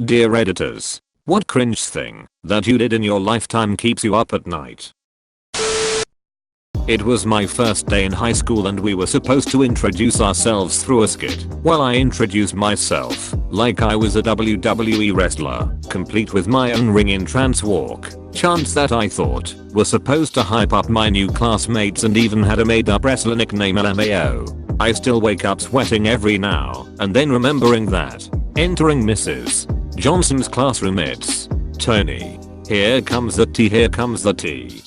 Dear editors, what cringe thing that you did in your lifetime keeps you up at night? It was my first day in high school and we were supposed to introduce ourselves through a skit. Well, I introduced myself like I was a WWE wrestler, complete with my own ring-in trance walk, chants that I thought were supposed to hype up my new classmates, and even had a made-up wrestler nickname LMAO. I still wake up sweating every now and then remembering that. Entering Mrs. Johnson's classroom, it's Tony. Here comes the tea, here comes the tea.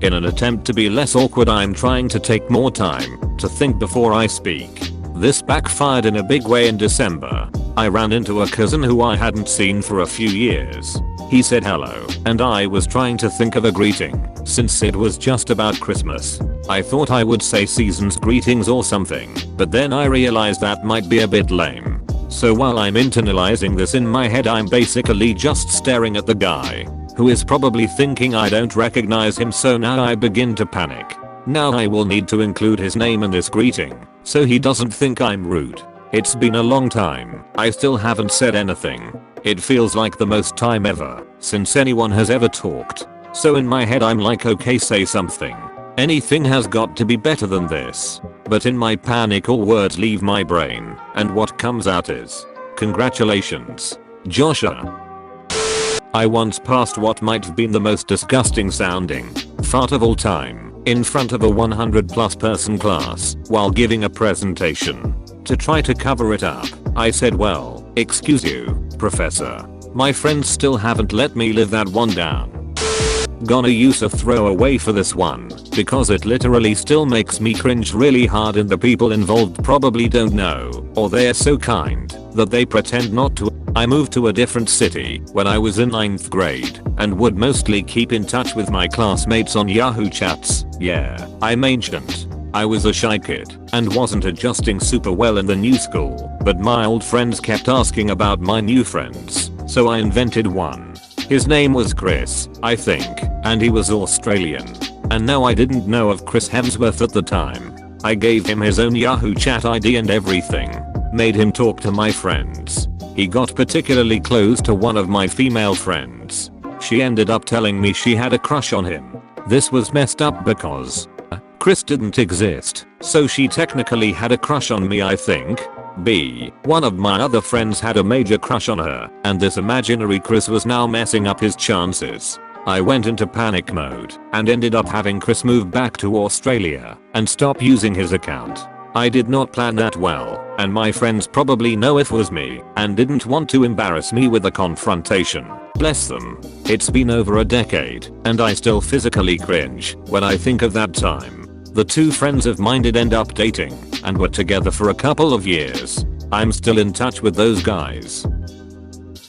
In an attempt to be less awkward, I'm trying to take more time to think before I speak. This backfired in a big way in December. I ran into a cousin who I hadn't seen for a few years. He said hello, and I was trying to think of a greeting, since it was just about Christmas. I thought I would say season's greetings or something, but then I realized that might be a bit lame. So while I'm internalizing this in my head, I'm basically just staring at the guy, who is probably thinking I don't recognize him, so now I begin to panic. Now I will need to include his name in this greeting, so he doesn't think I'm rude. It's been a long time. I still haven't said anything. It feels like the most time ever since anyone has ever talked. So in my head I'm like, okay, say something. Anything has got to be better than this. But in my panic all words leave my brain, and what comes out is, congratulations, Joshua. I once passed what might have been the most disgusting sounding fart of all time in front of a 100+ person class while giving a presentation. To try to cover it up, I said, well, excuse you, professor. My friends still haven't let me live that one down. Gonna use a throwaway for this one because it literally still makes me cringe really hard, and the people involved probably don't know, or they're so kind that they pretend not to. I moved to a different city when I was in 9th grade and would mostly keep in touch with my classmates on Yahoo chats. Yeah, I'm ancient. I was a shy kid and wasn't adjusting super well in the new school, but my old friends kept asking about my new friends, so I invented one. His name was Chris, I think, and he was Australian. And no, I didn't know of Chris Hemsworth at the time. I gave him his own Yahoo chat ID and everything. Made him talk to my friends. He got particularly close to one of my female friends. She ended up telling me she had a crush on him. This was messed up because Chris didn't exist, so she technically had a crush on me, I think. B. One of my other friends had a major crush on her, and this imaginary Chris was now messing up his chances. I went into panic mode and ended up having Chris move back to Australia and stop using his account. I did not plan that well, and my friends probably know it was me and didn't want to embarrass me with a confrontation. Bless them. It's been over a decade, and I still physically cringe when I think of that time. The two friends of mine did end up dating and were together for a couple of years. I'm still in touch with those guys.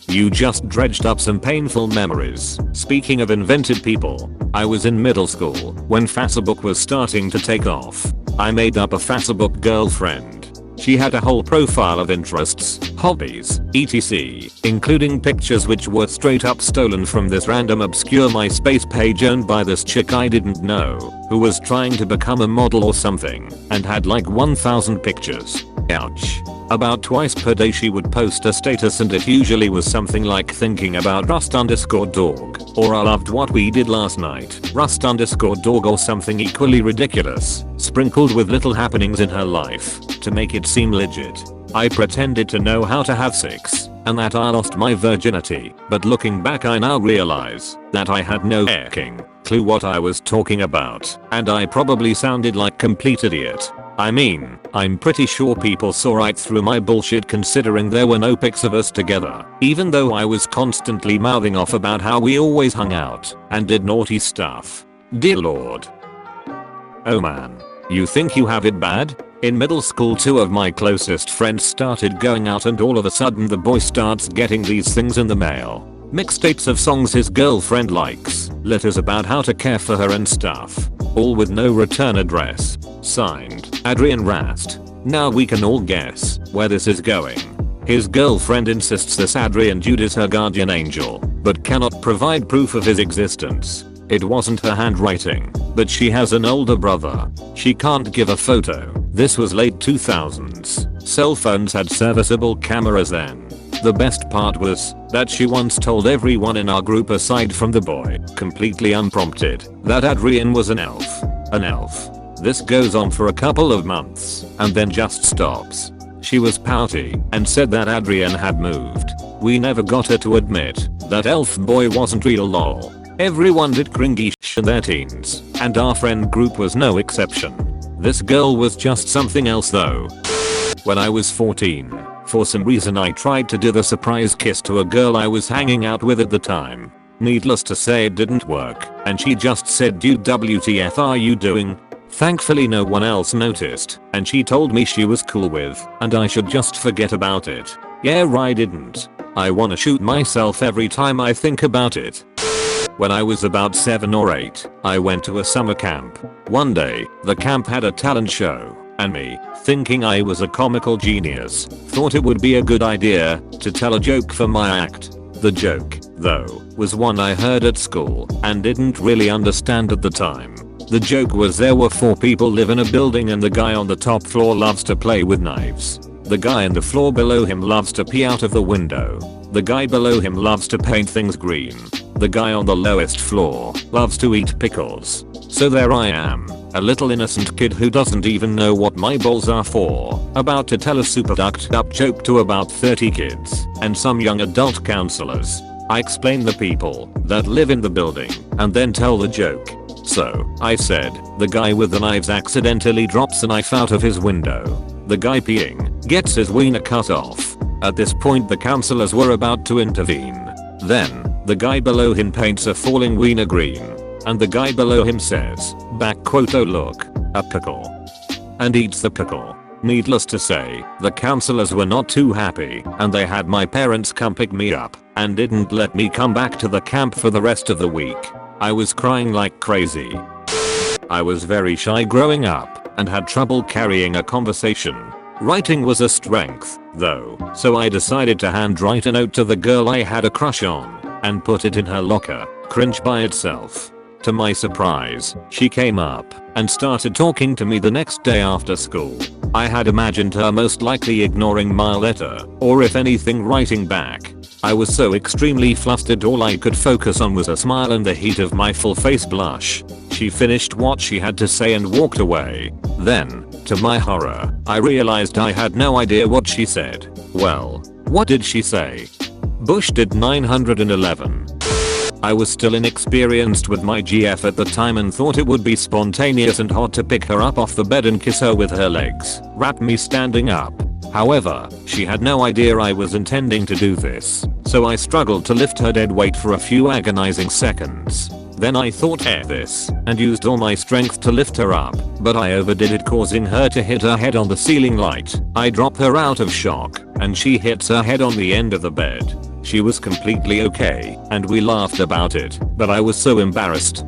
You just dredged up some painful memories. Speaking of invented people, I was in middle school when Facebook was starting to take off. I made up a Facebook girlfriend. She had a whole profile of interests, hobbies, etc., including pictures which were straight up stolen from this random obscure MySpace page owned by this chick I didn't know, who was trying to become a model or something, and had like 1,000 pictures. Ouch. About twice per day she would post a status, and it usually was something like thinking about Rust_dog, or I loved what we did last night, Rust_dog, or something equally ridiculous, sprinkled with little happenings in her life to make it seem legit. I pretended to know how to have sex and that I lost my virginity, but looking back I now realize that I had no fucking clue what I was talking about, and I probably sounded like complete idiot. I mean, I'm pretty sure people saw right through my bullshit considering there were no pics of us together, even though I was constantly mouthing off about how we always hung out and did naughty stuff. Dear Lord. Oh man. You think you have it bad? In middle school, two of my closest friends started going out, and all of a sudden the boy starts getting these things in the mail. Mixtapes of songs his girlfriend likes, letters about how to care for her and stuff. All with no return address. Signed, Adrian Rast. Now we can all guess where this is going. His girlfriend insists this Adrian dude is her guardian angel, but cannot provide proof of his existence. It wasn't her handwriting, but she has an older brother. She can't give a photo. This was late 2000s. Cell phones had serviceable cameras then. The best part was that she once told everyone in our group aside from the boy, completely unprompted, that Adrian was an elf. An elf. This goes on for a couple of months and then just stops. She was pouty and said that Adrian had moved. We never got her to admit that elf boy wasn't real lol. Everyone did cringy sh in their teens, and our friend group was no exception. This girl was just something else though. When I was 14, for some reason I tried to do the surprise kiss to a girl I was hanging out with at the time. Needless to say it didn't work, and she just said, "Dude, WTF are you doing?" Thankfully no one else noticed, and she told me she was cool with, and I should just forget about it. Yeah, I didn't. I wanna shoot myself every time I think about it. When I was about 7 or 8, I went to a summer camp. One day, the camp had a talent show, and me, thinking I was a comical genius, thought it would be a good idea to tell a joke for my act. The joke, though, was one I heard at school and didn't really understand at the time. The joke was there were 4 people live in a building and the guy on the top floor loves to play with knives. The guy on the floor below him loves to pee out of the window. The guy below him loves to paint things green. The guy on the lowest floor loves to eat pickles. So there I am, a little innocent kid who doesn't even know what my balls are for, about to tell a super ducked up joke to about 30 kids and some young adult counselors. I explain the people that live in the building and then tell the joke. So, I said, the guy with the knives accidentally drops a knife out of his window. The guy peeing gets his wiener cut off. At this point the counselors were about to intervene. Then, the guy below him paints a falling wiener green. And the guy below him says, "Oh look, a pickle." And eats the pickle. Needless to say, the counselors were not too happy and they had my parents come pick me up and didn't let me come back to the camp for the rest of the week. I was crying like crazy. I was very shy growing up and had trouble carrying a conversation. Writing was a strength, though, so I decided to handwrite a note to the girl I had a crush on and put it in her locker. Cringe by itself. To my surprise, she came up and started talking to me the next day after school. I had imagined her most likely ignoring my letter, or if anything writing back. I was so extremely flustered all I could focus on was a smile and the heat of my full face blush. She finished what she had to say and walked away. Then, to my horror, I realized I had no idea what she said. Well, what did she say? Bush did 911. I was still inexperienced with my GF at the time and thought it would be spontaneous and hot to pick her up off the bed and kiss her with her legs wrapped me standing up. However, she had no idea I was intending to do this, so I struggled to lift her dead weight for a few agonizing seconds. Then I thought this and used all my strength to lift her up, but I overdid it, causing her to hit her head on the ceiling light. I drop her out of shock and she hits her head on the end of the bed. She was completely okay and we laughed about it, but I was so embarrassed.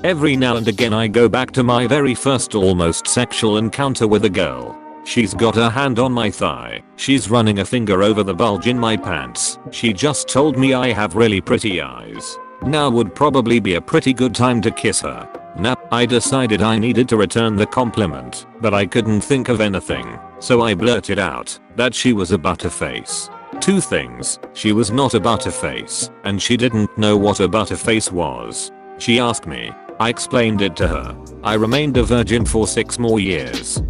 Every now and again I go back to my very first almost sexual encounter with a girl. She's got her hand on my thigh. She's running a finger over the bulge in my pants. She just told me I have really pretty eyes. Now would probably be a pretty good time to kiss her. Now, I decided I needed to return the compliment, but I couldn't think of anything, so I blurted out that she was a butterface. 2 things, she was not a butterface, and she didn't know what a butterface was. She asked me. I explained it to her. I remained a virgin for 6 more years.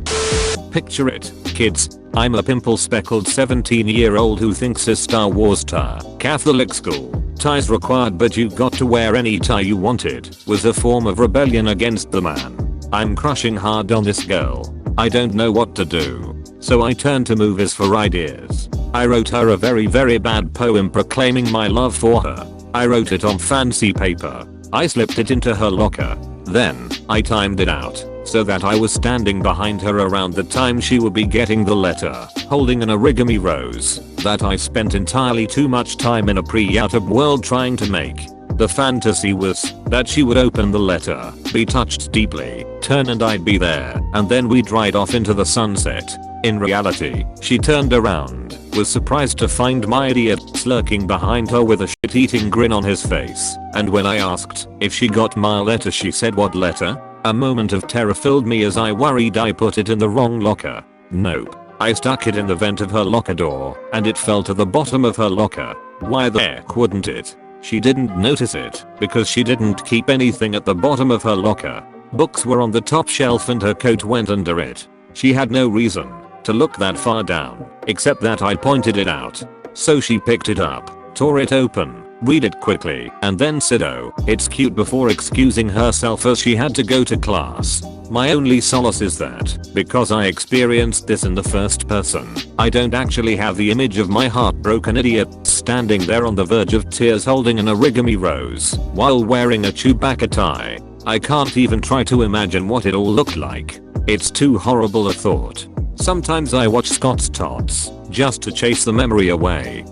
Picture it, kids. I'm a pimple-speckled 17-year-old who thinks his Star Wars tie, Catholic school, ties required but you got to wear any tie you wanted, was a form of rebellion against the man. I'm crushing hard on this girl. I don't know what to do. So I turned to movies for ideas. I wrote her a very bad poem proclaiming my love for her. I wrote it on fancy paper. I slipped it into her locker. Then, I timed it out so that I was standing behind her around the time she would be getting the letter, holding an origami rose that I spent entirely too much time in a pre-outer world trying to make. The fantasy was that she would open the letter, be touched deeply, turn and I'd be there, and then we'd ride off into the sunset. In reality, she turned around, was surprised to find my idiot lurking behind her with a shit-eating grin on his face, and when I asked if she got my letter she said, "What letter?" A moment of terror filled me as I worried I put it in the wrong locker. Nope. I stuck it in the vent of her locker door and it fell to the bottom of her locker. Why the heck wouldn't it? She didn't notice it because she didn't keep anything at the bottom of her locker. Books were on the top shelf and her coat went under it. She had no reason to look that far down, except that I pointed it out. So she picked it up, tore it open, read it quickly, and then said oh, it's cute before excusing herself as she had to go to class. My only solace is that, because I experienced this in the first person, I don't actually have the image of my heartbroken idiot standing there on the verge of tears holding an origami rose while wearing a Chewbacca tie. I can't even try to imagine what it all looked like. It's too horrible a thought. Sometimes I watch Scott's Tots just to chase the memory away.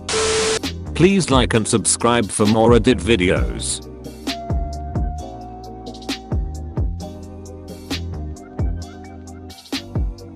Please like and subscribe for more Reddit videos.